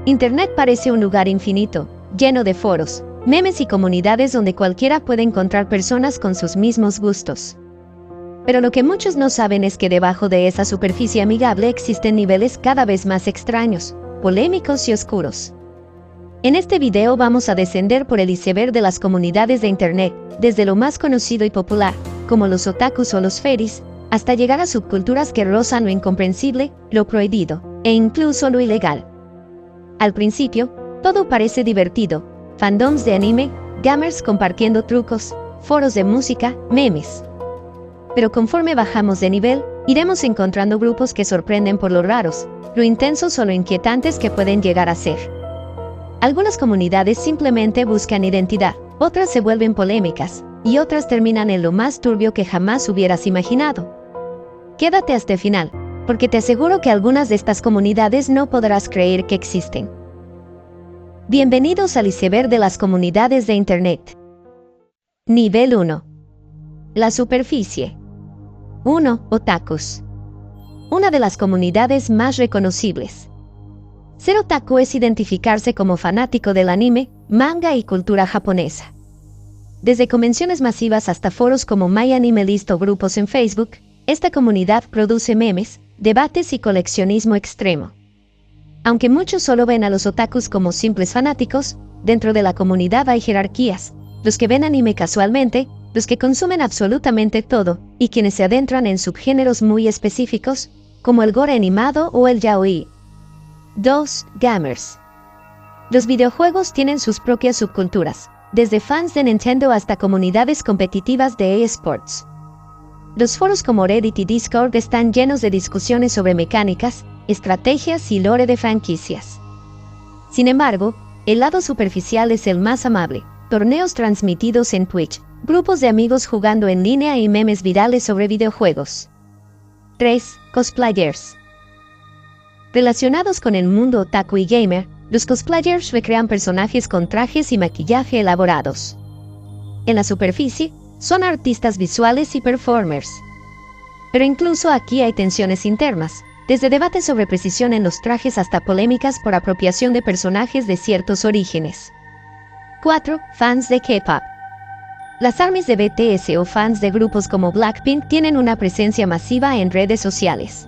Internet parece un lugar infinito, lleno de foros, memes y comunidades donde cualquiera puede encontrar personas con sus mismos gustos. Pero lo que muchos no saben es que debajo de esa superficie amigable existen niveles cada vez más extraños, polémicos y oscuros. En este video vamos a descender por el iceberg de las comunidades de Internet, desde lo más conocido y popular, como los otakus o los furries, hasta llegar a subculturas que rozan lo incomprensible, lo prohibido, e incluso lo ilegal. Al principio, todo parece divertido, fandoms de anime, gamers compartiendo trucos, foros de música, memes. Pero conforme bajamos de nivel, iremos encontrando grupos que sorprenden por lo raros, lo intensos o lo inquietantes que pueden llegar a ser. Algunas comunidades simplemente buscan identidad, otras se vuelven polémicas, y otras terminan en lo más turbio que jamás hubieras imaginado. Quédate hasta el final, porque te aseguro que algunas de estas comunidades no podrás creer que existen. Bienvenidos al iceberg de las comunidades de Internet. Nivel 1. La superficie. 1. Otakus. Una de las comunidades más reconocibles. Ser otaku es identificarse como fanático del anime, manga y cultura japonesa. Desde convenciones masivas hasta foros como MyAnimeList o grupos en Facebook, esta comunidad produce memes, debates y coleccionismo extremo. Aunque muchos solo ven a los otakus como simples fanáticos, dentro de la comunidad hay jerarquías, los que ven anime casualmente, los que consumen absolutamente todo, y quienes se adentran en subgéneros muy específicos, como el gore animado o el yaoi. 2. Gamers. Los videojuegos tienen sus propias subculturas, desde fans de Nintendo hasta comunidades competitivas de eSports. Los foros como Reddit y Discord están llenos de discusiones sobre mecánicas, estrategias y lore de franquicias. Sin embargo, el lado superficial es el más amable: torneos transmitidos en Twitch, grupos de amigos jugando en línea y memes virales sobre videojuegos. 3. Cosplayers. Relacionados con el mundo otaku y gamer, los cosplayers recrean personajes con trajes y maquillaje elaborados. En la superficie, son artistas visuales y performers. Pero incluso aquí hay tensiones internas, desde debates sobre precisión en los trajes hasta polémicas por apropiación de personajes de ciertos orígenes. 4. Fans de K-pop. Las ARMYs de BTS o fans de grupos como Blackpink tienen una presencia masiva en redes sociales.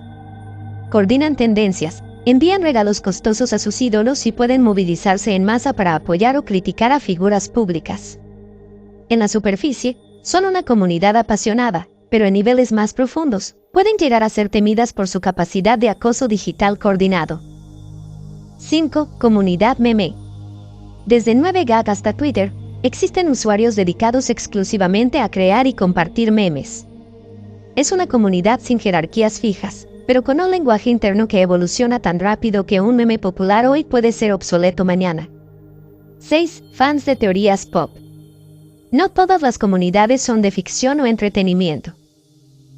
Coordinan tendencias, envían regalos costosos a sus ídolos y pueden movilizarse en masa para apoyar o criticar a figuras públicas. En la superficie, son una comunidad apasionada, pero en niveles más profundos, pueden llegar a ser temidas por su capacidad de acoso digital coordinado. 5. Comunidad meme. Desde 9gag hasta Twitter, existen usuarios dedicados exclusivamente a crear y compartir memes. Es una comunidad sin jerarquías fijas, pero con un lenguaje interno que evoluciona tan rápido que un meme popular hoy puede ser obsoleto mañana. 6. Fans de teorías pop. No todas las comunidades son de ficción o entretenimiento.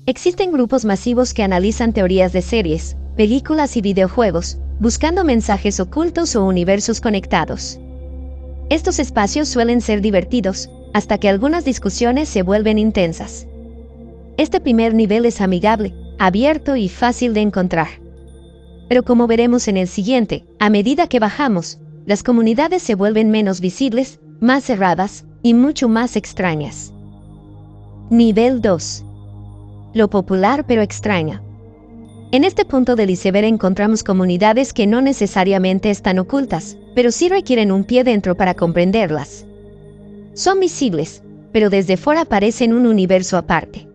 Existen grupos masivos que analizan teorías de series, películas y videojuegos, buscando mensajes ocultos o universos conectados. Estos espacios suelen ser divertidos, hasta que algunas discusiones se vuelven intensas. Este primer nivel es amigable, abierto y fácil de encontrar. Pero como veremos en el siguiente, a medida que bajamos, las comunidades se vuelven menos visibles, más cerradas y mucho más extrañas. Nivel 2. Lo popular pero extraño. En este punto del iceberg encontramos comunidades que no necesariamente están ocultas, pero sí requieren un pie dentro para comprenderlas. Son visibles, pero desde fuera parecen un universo aparte.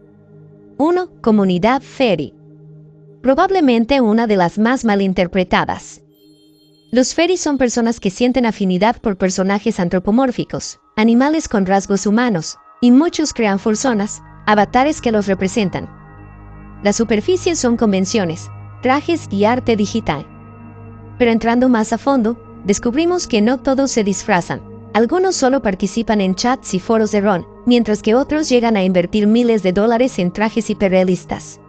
1. Comunidad furry. Probablemente una de las más malinterpretadas. Los furries son personas que sienten afinidad por personajes antropomórficos, animales con rasgos humanos, y muchos crean fursonas, avatares que los representan. La superficie son convenciones, trajes y arte digital. Pero entrando más a fondo, descubrimos que no todos se disfrazan. Algunos solo participan en chats y foros de rol, mientras que otros llegan a invertir miles de dólares en trajes hiperrealistas.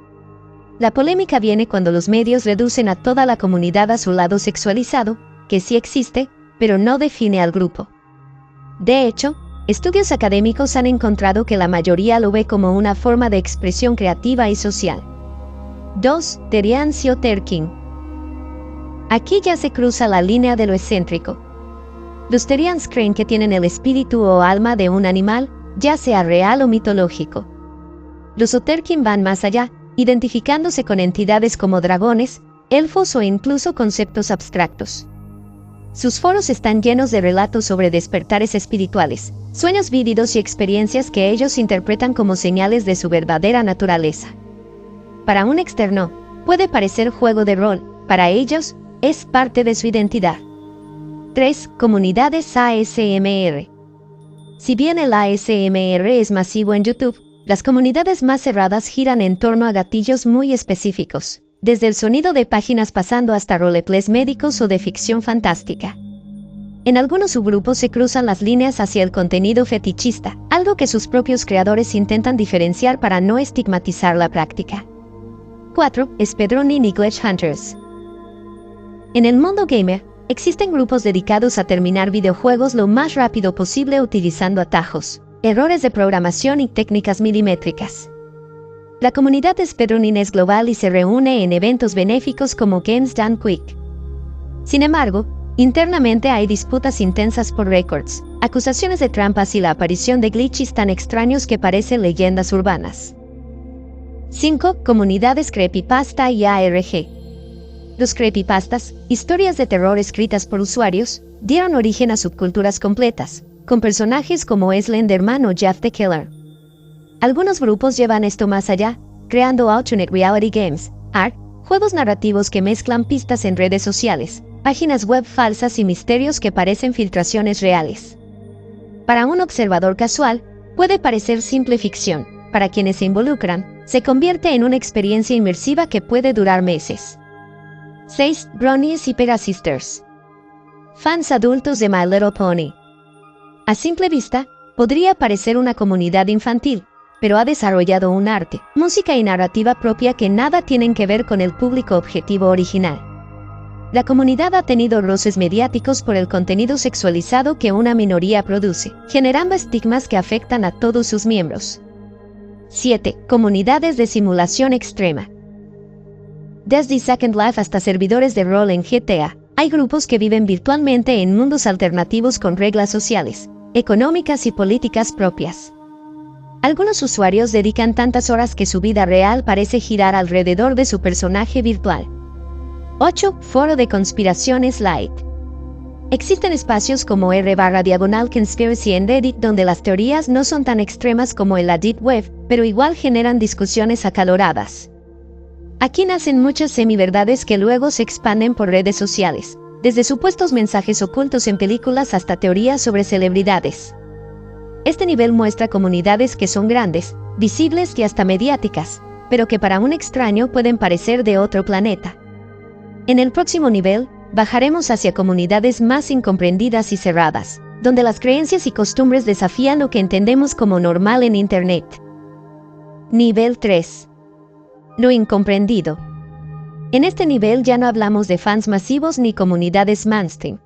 La polémica viene cuando los medios reducen a toda la comunidad a su lado sexualizado, que sí existe, pero no define al grupo. De hecho, estudios académicos han encontrado que la mayoría lo ve como una forma de expresión creativa y social. 2. Teriancio Terking. Aquí ya se cruza la línea de lo excéntrico. Los Terians creen que tienen el espíritu o alma de un animal, ya sea real o mitológico. Los Oterkin van más allá, identificándose con entidades como dragones, elfos o incluso conceptos abstractos. Sus foros están llenos de relatos sobre despertares espirituales, sueños vívidos y experiencias que ellos interpretan como señales de su verdadera naturaleza. Para un externo, puede parecer juego de rol, para ellos, es parte de su identidad. 3. Comunidades ASMR. Si bien el ASMR es masivo en YouTube, las comunidades más cerradas giran en torno a gatillos muy específicos, desde el sonido de páginas pasando hasta roleplays médicos o de ficción fantástica. En algunos subgrupos se cruzan las líneas hacia el contenido fetichista, algo que sus propios creadores intentan diferenciar para no estigmatizar la práctica. 4. Speedrunning y Glitch Hunters. En el mundo gamer, existen grupos dedicados a terminar videojuegos lo más rápido posible utilizando atajos, errores de programación y técnicas milimétricas. La comunidad de speedrunning es global y se reúne en eventos benéficos como Games Done Quick. Sin embargo, internamente hay disputas intensas por récords, acusaciones de trampas y la aparición de glitches tan extraños que parecen leyendas urbanas. 5. Comunidades creepypasta y ARG. Los creepypastas, historias de terror escritas por usuarios, dieron origen a subculturas completas, con personajes como Slenderman o Jeff the Killer. Algunos grupos llevan esto más allá, creando alternate reality games, ARG, juegos narrativos que mezclan pistas en redes sociales, páginas web falsas y misterios que parecen filtraciones reales. Para un observador casual, puede parecer simple ficción. Para quienes se involucran, se convierte en una experiencia inmersiva que puede durar meses. 6. Bronies y Pegasisters. Fans adultos de My Little Pony. A simple vista, podría parecer una comunidad infantil, pero ha desarrollado un arte, música y narrativa propia que nada tienen que ver con el público objetivo original. La comunidad ha tenido roces mediáticos por el contenido sexualizado que una minoría produce, generando estigmas que afectan a todos sus miembros. 7. Comunidades de simulación extrema. Desde Second Life hasta servidores de rol en GTA, hay grupos que viven virtualmente en mundos alternativos con reglas sociales, económicas y políticas propias. Algunos usuarios dedican tantas horas que su vida real parece girar alrededor de su personaje virtual. 8. Foro de conspiraciones light. Existen espacios como r/conspiracy en Reddit donde las teorías no son tan extremas como en la Deep Web, pero igual generan discusiones acaloradas. Aquí nacen muchas semiverdades que luego se expanden por redes sociales, desde supuestos mensajes ocultos en películas hasta teorías sobre celebridades. Este nivel muestra comunidades que son grandes, visibles y hasta mediáticas, pero que para un extraño pueden parecer de otro planeta. En el próximo nivel, bajaremos hacia comunidades más incomprendidas y cerradas, donde las creencias y costumbres desafían lo que entendemos como normal en Internet. Nivel 3. Lo incomprendido. En este nivel ya no hablamos de fans masivos ni comunidades mainstream.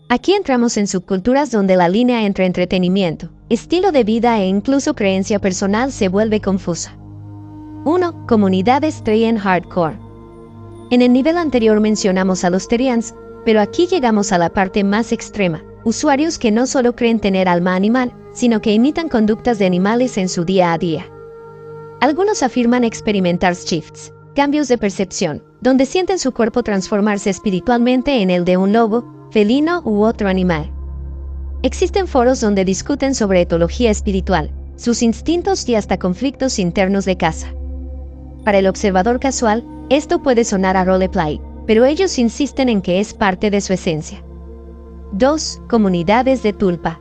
Aquí entramos en subculturas donde la línea entre entretenimiento, estilo de vida e incluso creencia personal se vuelve confusa. 1. Comunidades Terian Hardcore. En el nivel anterior mencionamos a los Terians, pero aquí llegamos a la parte más extrema, usuarios que no solo creen tener alma animal, sino que imitan conductas de animales en su día a día. Algunos afirman experimentar shifts, cambios de percepción, donde sienten su cuerpo transformarse espiritualmente en el de un lobo, felino u otro animal. Existen foros donde discuten sobre etología espiritual, sus instintos y hasta conflictos internos de caza. Para el observador casual, esto puede sonar a roleplay, pero ellos insisten en que es parte de su esencia. 2. Comunidades de tulpa.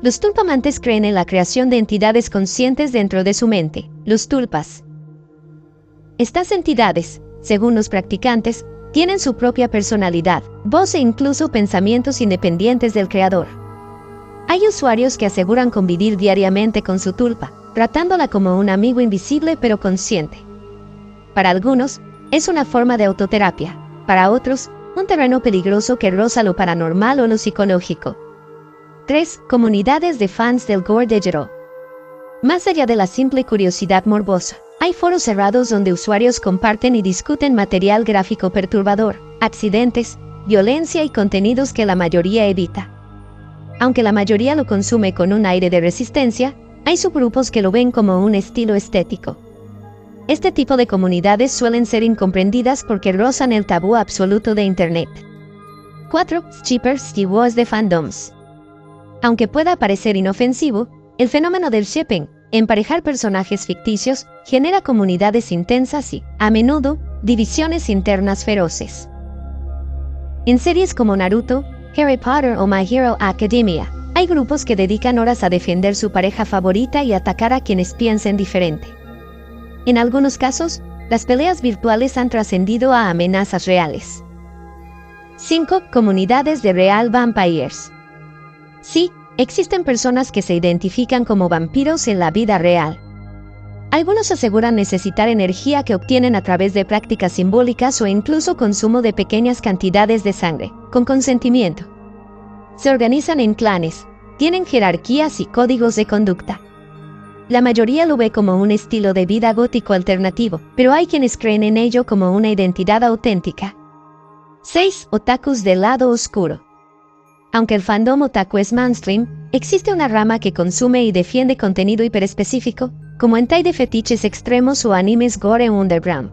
Los tulpamantes creen en la creación de entidades conscientes dentro de su mente, los tulpas. Estas entidades, según los practicantes, tienen su propia personalidad, voz e incluso pensamientos independientes del creador. Hay usuarios que aseguran convivir diariamente con su tulpa, tratándola como un amigo invisible pero consciente. Para algunos, es una forma de autoterapia, para otros, un terreno peligroso que roza lo paranormal o lo psicológico. 3. Comunidades de fans del gore digital. Más allá de la simple curiosidad morbosa, hay foros cerrados donde usuarios comparten y discuten material gráfico perturbador, accidentes, violencia y contenidos que la mayoría evita. Aunque la mayoría lo consume con un aire de resistencia, hay subgrupos que lo ven como un estilo estético. Este tipo de comunidades suelen ser incomprendidas porque rozan el tabú absoluto de Internet. 4. Shippers y wars de fandoms. Aunque pueda parecer inofensivo, el fenómeno del shipping, emparejar personajes ficticios, genera comunidades intensas y, a menudo, divisiones internas feroces. En series como Naruto, Harry Potter o My Hero Academia, hay grupos que dedican horas a defender su pareja favorita y atacar a quienes piensen diferente. En algunos casos, las peleas virtuales han trascendido a amenazas reales. 5. Comunidades de Real Vampires. Sí, existen personas que se identifican como vampiros en la vida real. Algunos aseguran necesitar energía que obtienen a través de prácticas simbólicas o incluso consumo de pequeñas cantidades de sangre, con consentimiento. Se organizan en clanes, tienen jerarquías y códigos de conducta. La mayoría lo ve como un estilo de vida gótico alternativo, pero hay quienes creen en ello como una identidad auténtica. 6. Otakus del lado oscuro. Aunque el fandom otaku es mainstream, existe una rama que consume y defiende contenido hiperespecífico, como hentai de fetiches extremos o animes gore underground.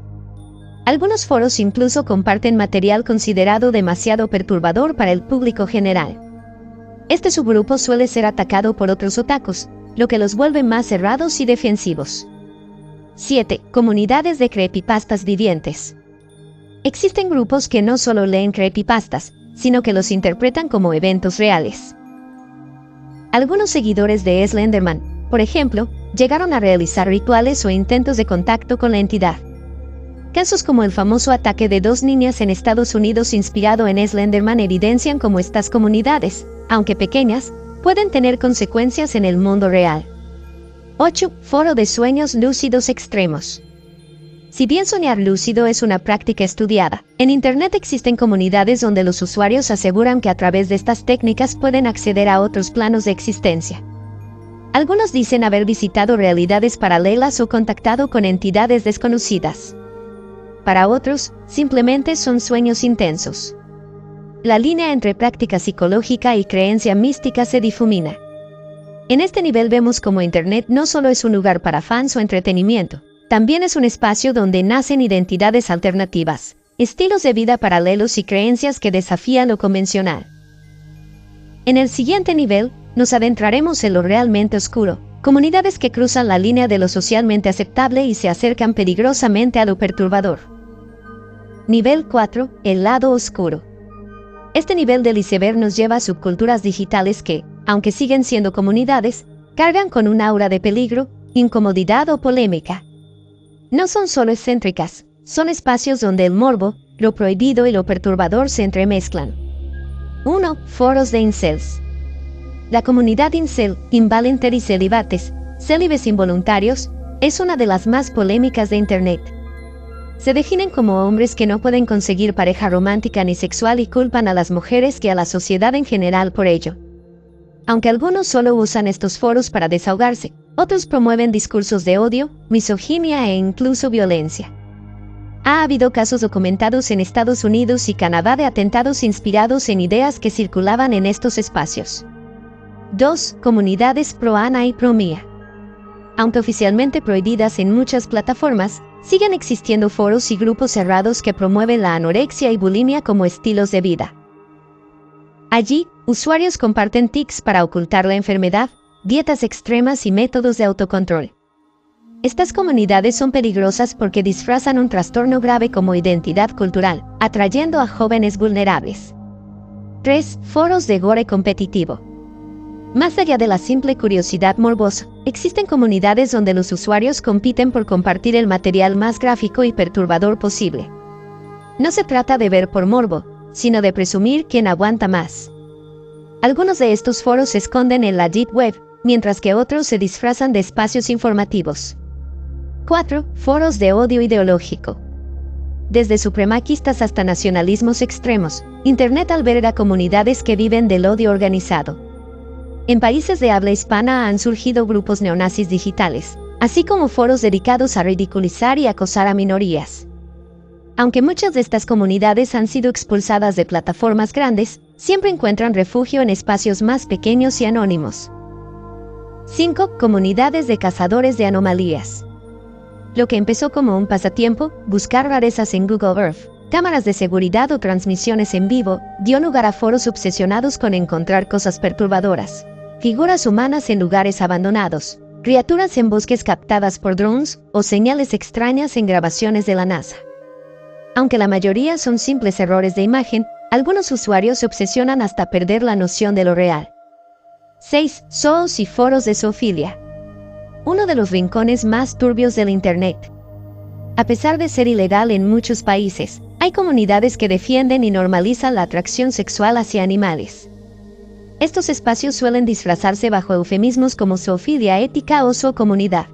Algunos foros incluso comparten material considerado demasiado perturbador para el público general. Este subgrupo suele ser atacado por otros otakus, lo que los vuelve más cerrados y defensivos. 7. Comunidades de creepypastas vivientes. Existen grupos que no solo leen creepypastas, sino que los interpretan como eventos reales. Algunos seguidores de Slenderman, por ejemplo, llegaron a realizar rituales o intentos de contacto con la entidad. Casos como el famoso ataque de 2 niñas en Estados Unidos inspirado en Slenderman evidencian cómo estas comunidades, aunque pequeñas, pueden tener consecuencias en el mundo real. 8. Foro de sueños lúcidos extremos. Si bien soñar lúcido es una práctica estudiada, en Internet existen comunidades donde los usuarios aseguran que a través de estas técnicas pueden acceder a otros planos de existencia. Algunos dicen haber visitado realidades paralelas o contactado con entidades desconocidas. Para otros, simplemente son sueños intensos. La línea entre práctica psicológica y creencia mística se difumina. En este nivel vemos cómo Internet no solo es un lugar para fans o entretenimiento, también es un espacio donde nacen identidades alternativas, estilos de vida paralelos y creencias que desafían lo convencional. En el siguiente nivel, nos adentraremos en lo realmente oscuro, comunidades que cruzan la línea de lo socialmente aceptable y se acercan peligrosamente a lo perturbador. Nivel 4. El lado oscuro. Este nivel del iceberg nos lleva a subculturas digitales que, aunque siguen siendo comunidades, cargan con un aura de peligro, incomodidad o polémica. No son solo excéntricas, son espacios donde el morbo, lo prohibido y lo perturbador se entremezclan. 1. Foros de incels. La comunidad incel, involuntary celibates, célibes involuntarios, es una de las más polémicas de Internet. Se definen como hombres que no pueden conseguir pareja romántica ni sexual y culpan a las mujeres y a la sociedad en general por ello. Aunque algunos solo usan estos foros para desahogarse, otros promueven discursos de odio, misoginia e incluso violencia. Ha habido casos documentados en Estados Unidos y Canadá de atentados inspirados en ideas que circulaban en estos espacios. 2. Comunidades pro-Ana y pro-Mía. Aunque oficialmente prohibidas en muchas plataformas, siguen existiendo foros y grupos cerrados que promueven la anorexia y bulimia como estilos de vida. Allí, usuarios comparten tics para ocultar la enfermedad, dietas extremas y métodos de autocontrol. Estas comunidades son peligrosas porque disfrazan un trastorno grave como identidad cultural, atrayendo a jóvenes vulnerables. 3. Foros de gore competitivo. Más allá de la simple curiosidad morbosa, existen comunidades donde los usuarios compiten por compartir el material más gráfico y perturbador posible. No se trata de ver por morbo, sino de presumir quién aguanta más. Algunos de estos foros se esconden en la Deep Web, mientras que otros se disfrazan de espacios informativos. 4. Foros de odio ideológico. Desde supremacistas hasta nacionalismos extremos, Internet alberga comunidades que viven del odio organizado. En países de habla hispana han surgido grupos neonazis digitales, así como foros dedicados a ridiculizar y acosar a minorías. Aunque muchas de estas comunidades han sido expulsadas de plataformas grandes, siempre encuentran refugio en espacios más pequeños y anónimos. 5. Comunidades de cazadores de anomalías. Lo que empezó como un pasatiempo, buscar rarezas en Google Earth, cámaras de seguridad o transmisiones en vivo, dio lugar a foros obsesionados con encontrar cosas perturbadoras, figuras humanas en lugares abandonados, criaturas en bosques captadas por drones o señales extrañas en grabaciones de la NASA. Aunque la mayoría son simples errores de imagen, algunos usuarios se obsesionan hasta perder la noción de lo real. 6. Zoos y foros de zoofilia. Uno de los rincones más turbios del Internet. A pesar de ser ilegal en muchos países, hay comunidades que defienden y normalizan la atracción sexual hacia animales. Estos espacios suelen disfrazarse bajo eufemismos como zoofilia ética o zoocomunidad.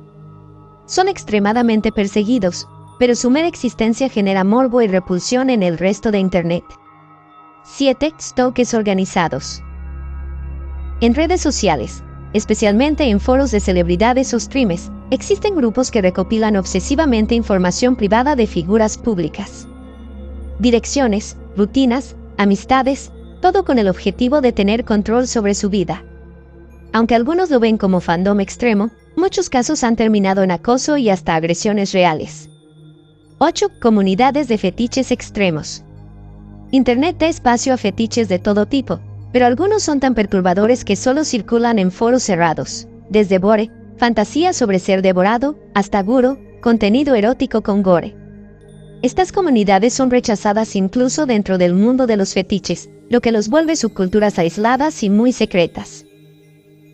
Son extremadamente perseguidos, pero su mera existencia genera morbo y repulsión en el resto de Internet. 7. Stalkers organizados. En redes sociales, especialmente en foros de celebridades o streamers, existen grupos que recopilan obsesivamente información privada de figuras públicas. Direcciones, rutinas, amistades, todo con el objetivo de tener control sobre su vida. Aunque algunos lo ven como fandom extremo, muchos casos han terminado en acoso y hasta agresiones reales. 8. Comunidades de fetiches extremos. Internet da espacio a fetiches de todo tipo, pero algunos son tan perturbadores que solo circulan en foros cerrados, desde bore, fantasía sobre ser devorado, hasta guru, contenido erótico con gore. Estas comunidades son rechazadas incluso dentro del mundo de los fetiches, lo que los vuelve subculturas aisladas y muy secretas.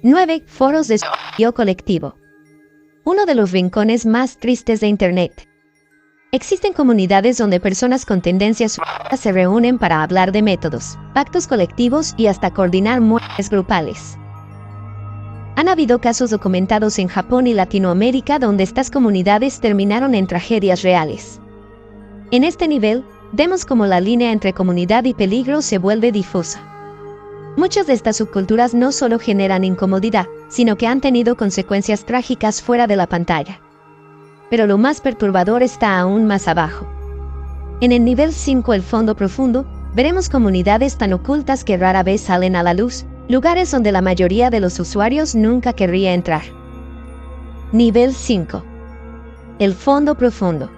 9. Foros de suicidio colectivo. Uno de los rincones más tristes de Internet. Existen comunidades donde personas con tendencias suicidas se reúnen para hablar de métodos, pactos colectivos y hasta coordinar muertes grupales. Han habido casos documentados en Japón y Latinoamérica donde estas comunidades terminaron en tragedias reales. En este nivel, vemos cómo la línea entre comunidad y peligro se vuelve difusa. Muchas de estas subculturas no solo generan incomodidad, sino que han tenido consecuencias trágicas fuera de la pantalla. Pero lo más perturbador está aún más abajo. En el nivel 5, el fondo profundo, veremos comunidades tan ocultas que rara vez salen a la luz, lugares donde la mayoría de los usuarios nunca querría entrar. Nivel 5. El fondo profundo.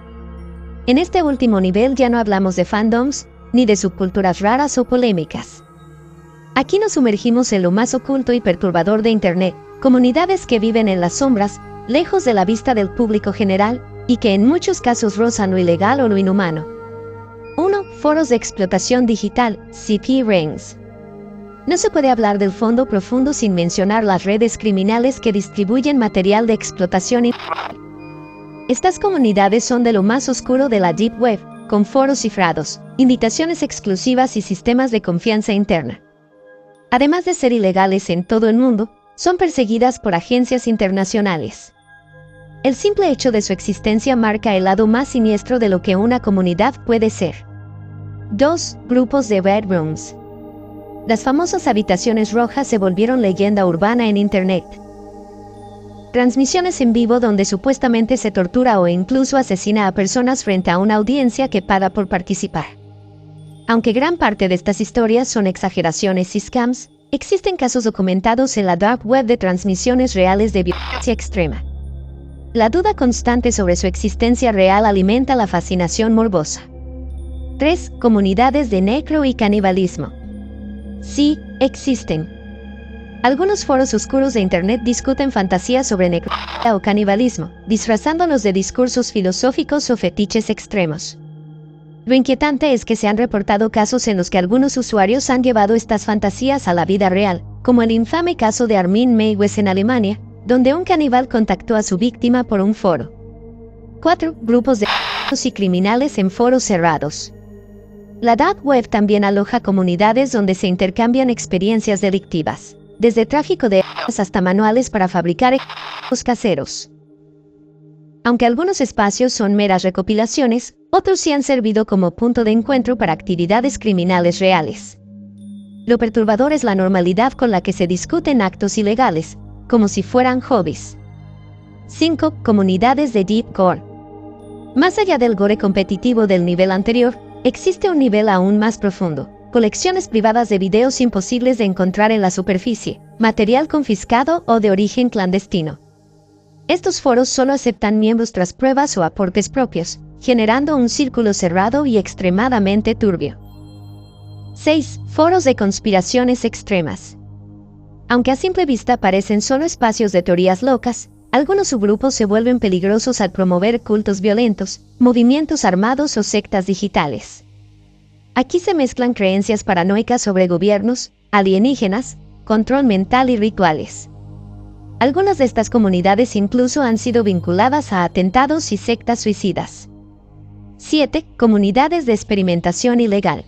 En este último nivel ya no hablamos de fandoms, ni de subculturas raras o polémicas. Aquí nos sumergimos en lo más oculto y perturbador de Internet, comunidades que viven en las sombras, lejos de la vista del público general, y que en muchos casos rozan lo ilegal o lo inhumano. 1. Foros de explotación digital, CP Rings. No se puede hablar del fondo profundo sin mencionar las redes criminales que distribuyen material de explotación infantil. Estas comunidades son de lo más oscuro de la Deep Web, con foros cifrados, invitaciones exclusivas y sistemas de confianza interna. Además de ser ilegales en todo el mundo, son perseguidas por agencias internacionales. El simple hecho de su existencia marca el lado más siniestro de lo que una comunidad puede ser. 2. Grupos de Red Rooms. Las famosas habitaciones rojas se volvieron leyenda urbana en Internet. Transmisiones en vivo donde supuestamente se tortura o incluso asesina a personas frente a una audiencia que paga por participar. Aunque gran parte de estas historias son exageraciones y scams, existen casos documentados en la Dark Web de transmisiones reales de violencia extrema. La duda constante sobre su existencia real alimenta la fascinación morbosa. 3. Comunidades de necro y canibalismo. Sí, existen. Algunos foros oscuros de Internet discuten fantasías sobre necrofilia o canibalismo, disfrazándolos de discursos filosóficos o fetiches extremos. Lo inquietante es que se han reportado casos en los que algunos usuarios han llevado estas fantasías a la vida real, como el infame caso de Armin Meiwes en Alemania, donde un caníbal contactó a su víctima por un foro. 4. Grupos de asesinos y criminales en foros cerrados. La Dark Web también aloja comunidades donde se intercambian experiencias delictivas, desde tráfico de armas hasta manuales para fabricar equipos caseros. Aunque algunos espacios son meras recopilaciones, otros sí han servido como punto de encuentro para actividades criminales reales. Lo perturbador es la normalidad con la que se discuten actos ilegales, como si fueran hobbies. 5. Comunidades de Deep Gore. Más allá del gore competitivo del nivel anterior, existe un nivel aún más profundo. Colecciones privadas de videos imposibles de encontrar en la superficie, material confiscado o de origen clandestino. Estos foros solo aceptan miembros tras pruebas o aportes propios, generando un círculo cerrado y extremadamente turbio. 6. Foros de conspiraciones extremas. Aunque a simple vista parecen solo espacios de teorías locas, algunos subgrupos se vuelven peligrosos al promover cultos violentos, movimientos armados o sectas digitales. Aquí se mezclan creencias paranoicas sobre gobiernos, alienígenas, control mental y rituales. Algunas de estas comunidades incluso han sido vinculadas a atentados y sectas suicidas. 7. Comunidades de experimentación ilegal.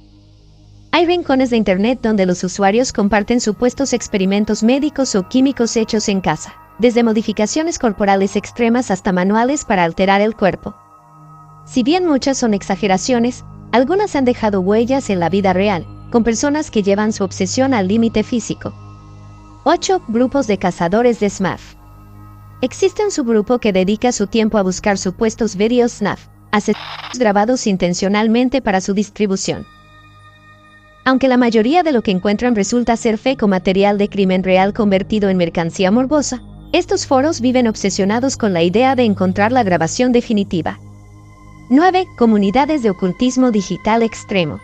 Hay rincones de Internet donde los usuarios comparten supuestos experimentos médicos o químicos hechos en casa, desde modificaciones corporales extremas hasta manuales para alterar el cuerpo. Si bien muchas son exageraciones, algunas han dejado huellas en la vida real, con personas que llevan su obsesión al límite físico. 8. Grupos de cazadores de SMAF. Existe un subgrupo que dedica su tiempo a buscar supuestos videos SNAF, asesinatos grabados intencionalmente para su distribución. Aunque la mayoría de lo que encuentran resulta ser fake o material de crimen real convertido en mercancía morbosa, estos foros viven obsesionados con la idea de encontrar la grabación definitiva. 9. Comunidades de ocultismo digital extremo.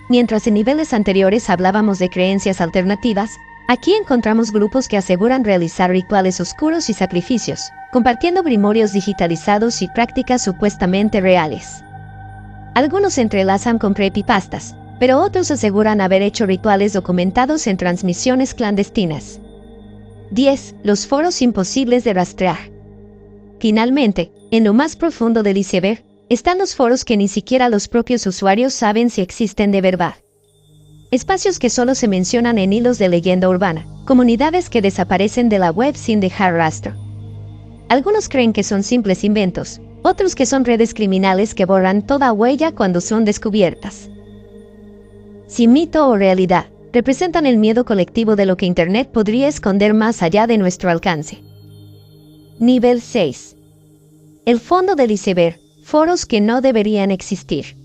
Mientras en niveles anteriores hablábamos de creencias alternativas, aquí encontramos grupos que aseguran realizar rituales oscuros y sacrificios, compartiendo grimorios digitalizados y prácticas supuestamente reales. Algunos se entrelazan con creepypastas, pero otros aseguran haber hecho rituales documentados en transmisiones clandestinas. 10. Los foros imposibles de rastrear. Finalmente, en lo más profundo del iceberg, están los foros que ni siquiera los propios usuarios saben si existen de verdad. Espacios que solo se mencionan en hilos de leyenda urbana, comunidades que desaparecen de la web sin dejar rastro. Algunos creen que son simples inventos, otros que son redes criminales que borran toda huella cuando son descubiertas. Si mito o realidad, representan el miedo colectivo de lo que Internet podría esconder más allá de nuestro alcance. Nivel 6. El fondo del iceberg, foros que no deberían existir.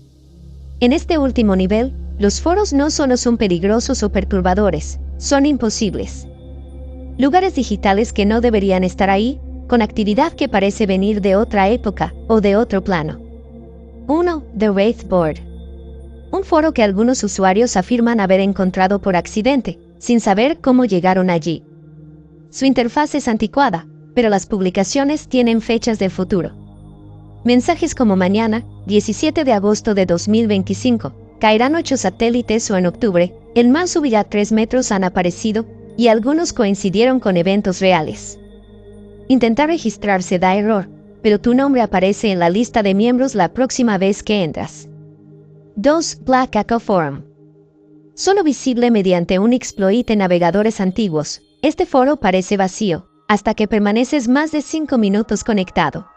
En este último nivel, los foros no solo son peligrosos o perturbadores, son imposibles. Lugares digitales que no deberían estar ahí, con actividad que parece venir de otra época o de otro plano. 1. The Wraith Board. Un foro que algunos usuarios afirman haber encontrado por accidente, sin saber cómo llegaron allí. Su interfaz es anticuada, pero las publicaciones tienen fechas del futuro. Mensajes como mañana, 17 de agosto de 2025, caerán 8 satélites o en octubre, el mar subirá 3 metros han aparecido, y algunos coincidieron con eventos reales. Intentar registrarse da error, pero tu nombre aparece en la lista de miembros la próxima vez que entras. 2. Black Echo Forum. Solo visible mediante un exploit en navegadores antiguos, este foro parece vacío, hasta que permaneces más de 5 minutos conectado.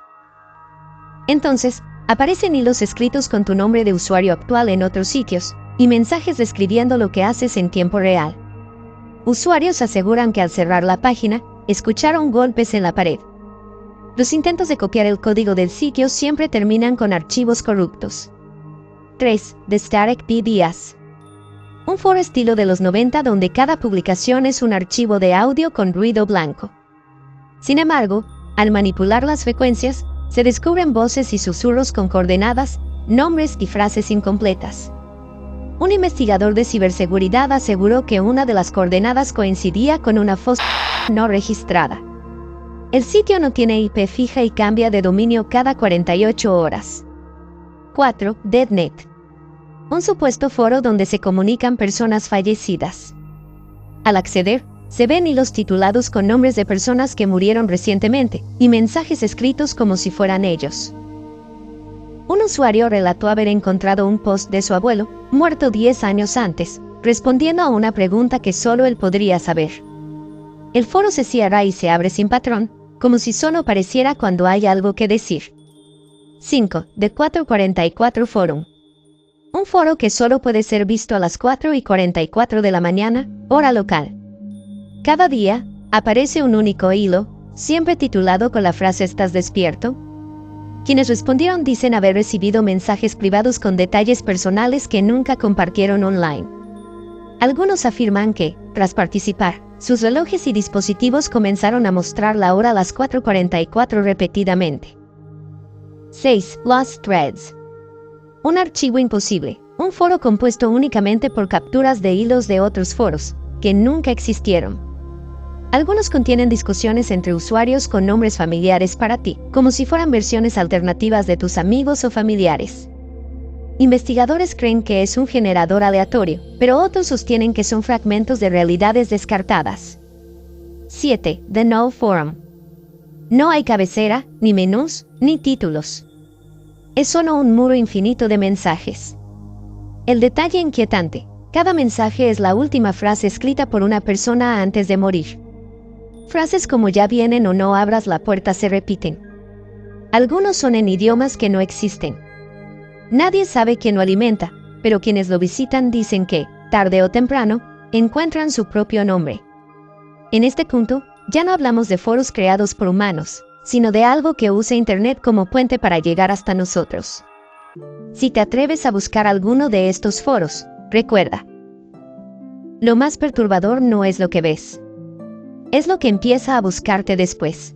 Entonces, aparecen hilos escritos con tu nombre de usuario actual en otros sitios, y mensajes describiendo lo que haces en tiempo real. Usuarios aseguran que al cerrar la página, escucharon golpes en la pared. Los intentos de copiar el código del sitio siempre terminan con archivos corruptos. 3. The Static PDS. Un foro estilo de los 90 donde cada publicación es un archivo de audio con ruido blanco. Sin embargo, al manipular las frecuencias, se descubren voces y susurros con coordenadas, nombres y frases incompletas. Un investigador de ciberseguridad aseguró que una de las coordenadas coincidía con una fosa no registrada. El sitio no tiene IP fija y cambia de dominio cada 48 horas. 4. Deadnet. Un supuesto foro donde se comunican personas fallecidas. Al acceder, se ven hilos titulados con nombres de personas que murieron recientemente y mensajes escritos como si fueran ellos. Un usuario relató haber encontrado un post de su abuelo, muerto 10 años antes, respondiendo a una pregunta que solo él podría saber. El foro se cierra y se abre sin patrón, como si solo apareciera cuando hay algo que decir. 5. The 444 Forum. Un Un foro que solo puede ser visto a las 4:44 de la mañana, hora local. Cada día, aparece un único hilo, siempre titulado con la frase ¿estás despierto? Quienes respondieron dicen haber recibido mensajes privados con detalles personales que nunca compartieron online. Algunos afirman que, tras participar, sus relojes y dispositivos comenzaron a mostrar la hora a las 4:44 repetidamente. 6. Lost Threads. Un archivo imposible, un foro compuesto únicamente por capturas de hilos de otros foros, que nunca existieron. Algunos contienen discusiones entre usuarios con nombres familiares para ti, como si fueran versiones alternativas de tus amigos o familiares. Investigadores creen que es un generador aleatorio, pero otros sostienen que son fragmentos de realidades descartadas. 7. The No Forum. No hay cabecera, ni menús, ni títulos. Es solo un muro infinito de mensajes. El detalle inquietante: cada mensaje es la última frase escrita por una persona antes de morir. Frases como ya vienen o no abras la puerta se repiten. Algunos son en idiomas que no existen. Nadie sabe quién lo alimenta, pero quienes lo visitan dicen que, tarde o temprano, encuentran su propio nombre. En este punto, ya no hablamos de foros creados por humanos, sino de algo que usa Internet como puente para llegar hasta nosotros. Si te atreves a buscar alguno de estos foros, recuerda: lo más perturbador no es lo que ves, es lo que empieza a buscarte después.